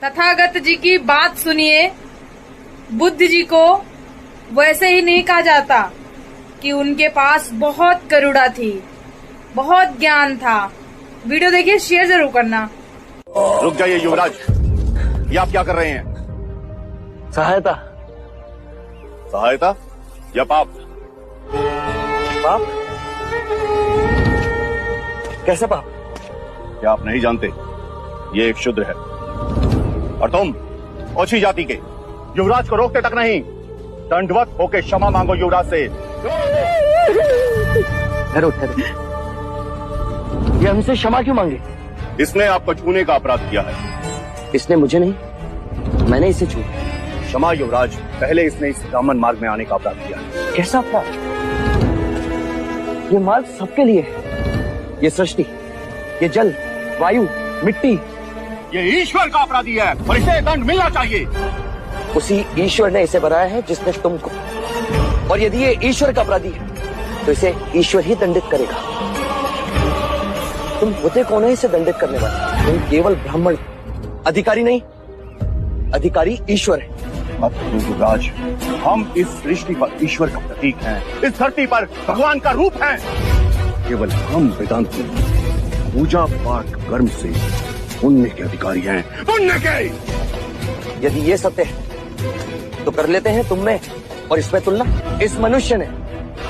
तथागत जी की बात सुनिए। बुद्ध जी को वैसे ही नहीं कहा जाता कि उनके पास बहुत करुणा थी, बहुत ज्ञान था। वीडियो देखिए, शेयर जरूर करना। रुक जाइए युवराज, ये आप क्या कर रहे हैं? सहायता। सहायता या पाप? पाप? कैसे पाप? क्या आप नहीं जानते, ये एक शूद्र है और तुम ओछी जाति के। युवराज को रोकते तक नहीं, दंडवत होके क्षमा मांगो युवराज से। ठहरो ठहरो, ये हमसे क्षमा क्यों मांगे? इसने आपको छूने का अपराध किया है। इसने मुझे नहीं, मैंने इसे छू। क्षमा युवराज, पहले इसने इस ब्राह्मण मार्ग में आने का अपराध किया है। कैसा अपराध? ये मार्ग सबके लिए है। ये सृष्टि, ये जल, वायु, मिट्टी, ये ईश्वर का अपराधी है और इसे दंड मिलना चाहिए। उसी ईश्वर ने इसे बनाया है जिसने तुमको। और यदि ये ईश्वर का अपराधी है तो इसे ईश्वर ही दंडित करेगा। तुम होते कौन है इसे दंडित करने वाले? तुम केवल ब्राह्मण, अधिकारी नहीं। अधिकारी ईश्वर है। मत भूलो युवराज, हम इस सृष्टि पर ईश्वर का प्रतीक हैं, इस धरती पर भगवान का रूप है। केवल हम वेदांती पूजा पाठ कर्म से पुण्य के अधिकारी हैं, पुण्य के। यदि ये सत्य है तो कर लेते हैं तुम में और इसमें तुलना। इस मनुष्य ने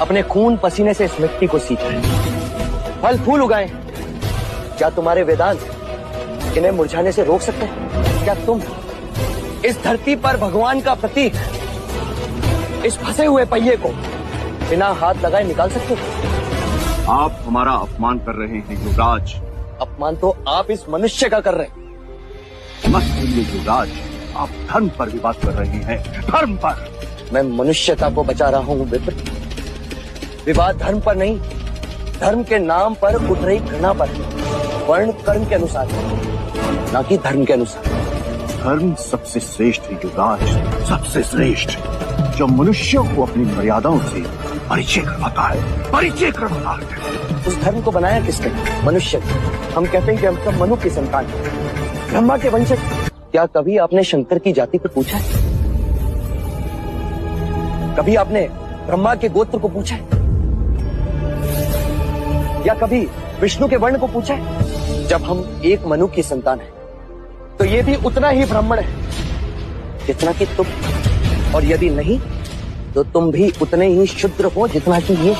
अपने खून पसीने से इस मिट्टी को सींचा है, फल फूल उगाए। क्या तुम्हारे वेदांत इन्हें मुरझाने से रोक सकते हैं? क्या तुम इस धरती पर भगवान का प्रतीक, इस फंसे हुए पहिए को बिना हाथ लगाए निकाल सकते हो? आप हमारा अपमान कर रहे हैं युवराज। अपमान तो आप इस मनुष्य का कर रहे हैं। मत भूलिए युवराज, आप धर्म पर भी बात कर रहे हैं, धर्म पर। मैं मनुष्यता को बचा रहा हूँ विप्र। विवाद धर्म पर नहीं, धर्म के नाम पर उठ रही घृणा पर, वर्ण कर्म के अनुसार, ना कि धर्म के अनुसार। धर्म सबसे श्रेष्ठ है युवराज, सबसे श्रेष्ठ, जो मनुष्यों को अपनी मर्यादाओं से परिचय करवाता है, परिचय करवाता है। उस धर्म को बनाया किसने? मनुष्य। हम कहते हैं कि हम सब मनु की संतान हैं, ब्रह्मा के वंशज। क्या कभी आपने शंकर की जाति को पूछा है? कभी आपने ब्रह्मा के गोत्र को पूछा है? या कभी विष्णु के वर्ण को पूछा है? जब हम एक मनु की संतान हैं, तो ये भी उतना ही ब्राह्मण है जितना कि तुम। और यदि नहीं तो तुम भी उतने ही शूद्र हो जितना कि ये।